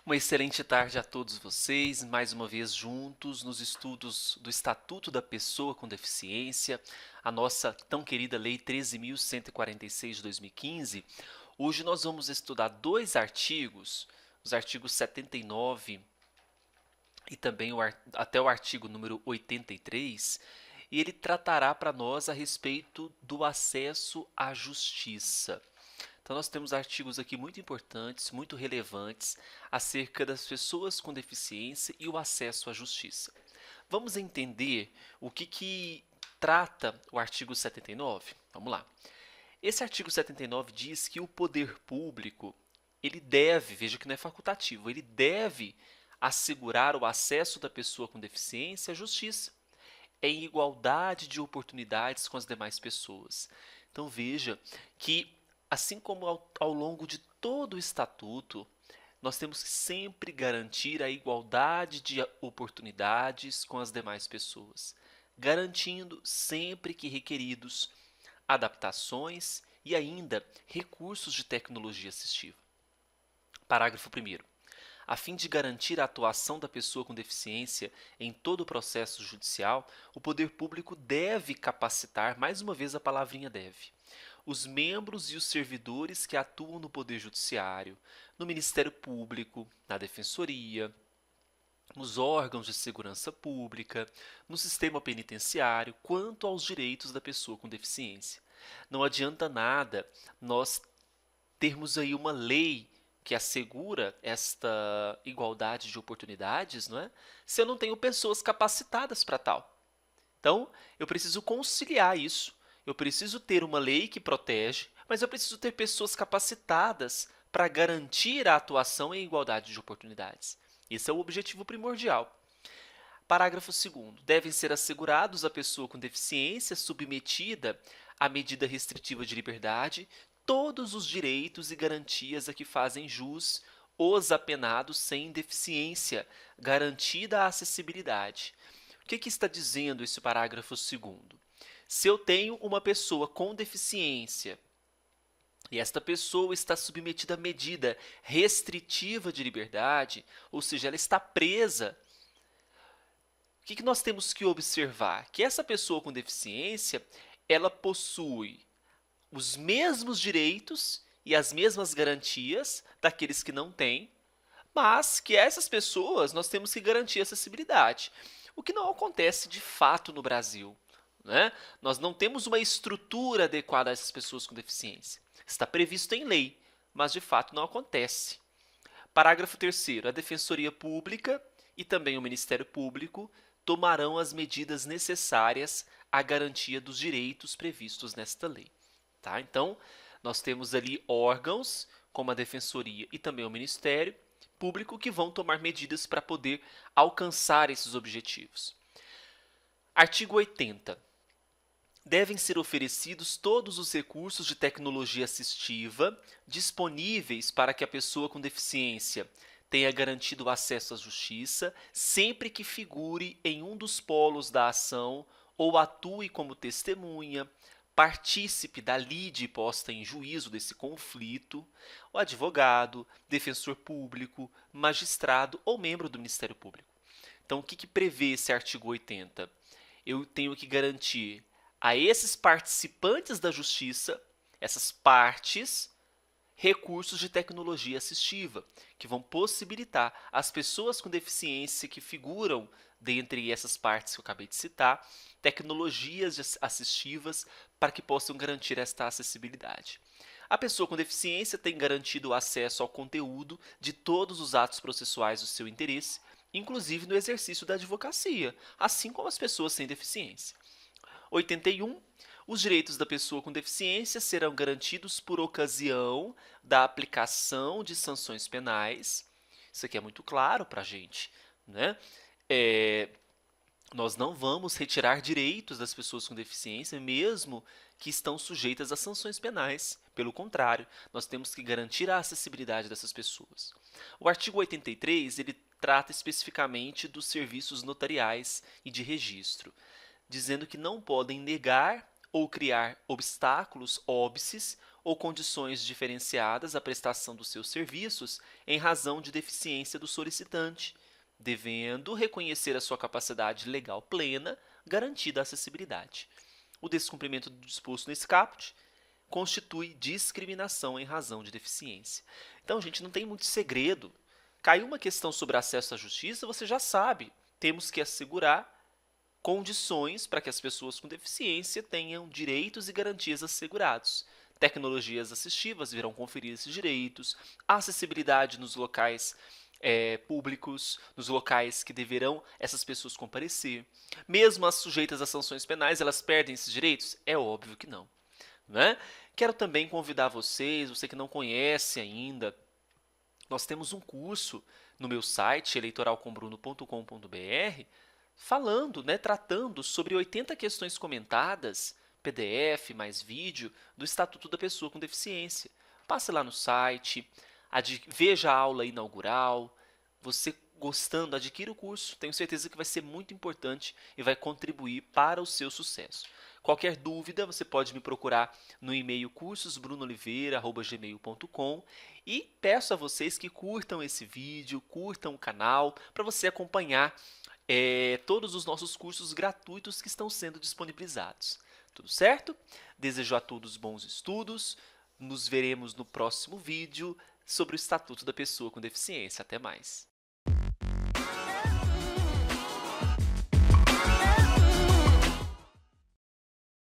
Uma excelente tarde a todos vocês, mais uma vez juntos nos estudos do Estatuto da Pessoa com Deficiência, a nossa tão querida Lei 13.146 de 2015. Hoje nós vamos estudar dois artigos, os artigos 79 e também até o artigo número 83, e ele tratará para nós a respeito do acesso à justiça. Então nós temos artigos aqui muito importantes, muito relevantes, acerca das pessoas com deficiência e o acesso à justiça. Vamos entender o que trata o artigo 79? Vamos lá. Esse artigo 79 diz que o poder público, ele deve, veja que não é facultativo, ele deve assegurar o acesso da pessoa com deficiência à justiça, em igualdade de oportunidades com as demais pessoas. Então veja que, assim como ao longo de todo o estatuto, nós temos que sempre garantir a igualdade de oportunidades com as demais pessoas, garantindo sempre que requeridos adaptações e ainda recursos de tecnologia assistiva. Parágrafo 1º. A fim de garantir a atuação da pessoa com deficiência em todo o processo judicial, o poder público deve capacitar, mais uma vez a palavrinha deve, os membros e os servidores que atuam no Poder Judiciário, no Ministério Público, na Defensoria, nos órgãos de segurança pública, no sistema penitenciário, quanto aos direitos da pessoa com deficiência. Não adianta nada nós termos aí uma lei que assegura esta igualdade de oportunidades, não é? Se eu não tenho pessoas capacitadas para tal. Então, eu preciso conciliar isso. Eu preciso ter uma lei que protege, mas eu preciso ter pessoas capacitadas para garantir a atuação em igualdade de oportunidades. Esse é o objetivo primordial. Parágrafo 2º. Devem ser assegurados à pessoa com deficiência submetida à medida restritiva de liberdade todos os direitos e garantias a que fazem jus os apenados sem deficiência, garantida a acessibilidade. O que está dizendo esse parágrafo 2º? Se eu tenho uma pessoa com deficiência e esta pessoa está submetida à medida restritiva de liberdade, ou seja, ela está presa, o que nós temos que observar? Que essa pessoa com deficiência, ela possui os mesmos direitos e as mesmas garantias daqueles que não têm, mas que essas pessoas nós temos que garantir acessibilidade, o que não acontece de fato no Brasil, né? Nós não temos uma estrutura adequada a essas pessoas com deficiência. Está previsto em lei, mas de fato não acontece. Parágrafo 3º. A Defensoria Pública e também o Ministério Público tomarão as medidas necessárias à garantia dos direitos previstos nesta lei. Tá? Então, nós temos ali órgãos, como a Defensoria e também o Ministério Público, que vão tomar medidas para poder alcançar esses objetivos. Artigo 80. Devem ser oferecidos todos os recursos de tecnologia assistiva disponíveis para que a pessoa com deficiência tenha garantido acesso à justiça, sempre que figure em um dos polos da ação ou atue como testemunha, partícipe da lide posta em juízo desse conflito, o advogado, defensor público, magistrado ou membro do Ministério Público. Então, o que prevê esse artigo 80? Eu tenho que garantir a esses participantes da justiça, essas partes, recursos de tecnologia assistiva, que vão possibilitar às pessoas com deficiência que figuram dentre essas partes que eu acabei de citar, tecnologias assistivas para que possam garantir esta acessibilidade. A pessoa com deficiência tem garantido o acesso ao conteúdo de todos os atos processuais do seu interesse, inclusive no exercício da advocacia, assim como as pessoas sem deficiência. 81. Os direitos da pessoa com deficiência serão garantidos por ocasião da aplicação de sanções penais. Isso aqui é muito claro para a gente, né? Nós não vamos retirar direitos das pessoas com deficiência, mesmo que estão sujeitas a sanções penais. Pelo contrário, nós temos que garantir a acessibilidade dessas pessoas. O artigo 83, ele trata especificamente dos serviços notariais e de registro, dizendo que não podem negar ou criar obstáculos, óbices, ou condições diferenciadas à prestação dos seus serviços em razão de deficiência do solicitante, devendo reconhecer a sua capacidade legal plena, garantida a acessibilidade. O descumprimento do disposto nesse caput constitui discriminação em razão de deficiência. Então, gente, não tem muito segredo. Caiu uma questão sobre acesso à justiça, você já sabe. Temos que assegurar condições para que as pessoas com deficiência tenham direitos e garantias assegurados. Tecnologias assistivas virão conferir esses direitos, acessibilidade nos locais públicos, nos locais que deverão essas pessoas comparecer. Mesmo as sujeitas a sanções penais, elas perdem esses direitos? É óbvio que não. Né? Quero também convidar vocês, você que não conhece ainda, nós temos um curso no meu site, eleitoralcombruno.com.br, falando, tratando sobre 80 questões comentadas, PDF mais vídeo, do Estatuto da Pessoa com Deficiência. Passe lá no site, veja a aula inaugural, você gostando, adquira o curso, tenho certeza que vai ser muito importante e vai contribuir para o seu sucesso. Qualquer dúvida, você pode me procurar no e-mail cursosbrunooliveira@gmail.com e peço a vocês que curtam esse vídeo, curtam o canal, para você acompanhar todos os nossos cursos gratuitos que estão sendo disponibilizados. Tudo certo? Desejo a todos bons estudos, nos veremos no próximo vídeo sobre o Estatuto da Pessoa com Deficiência. Até mais!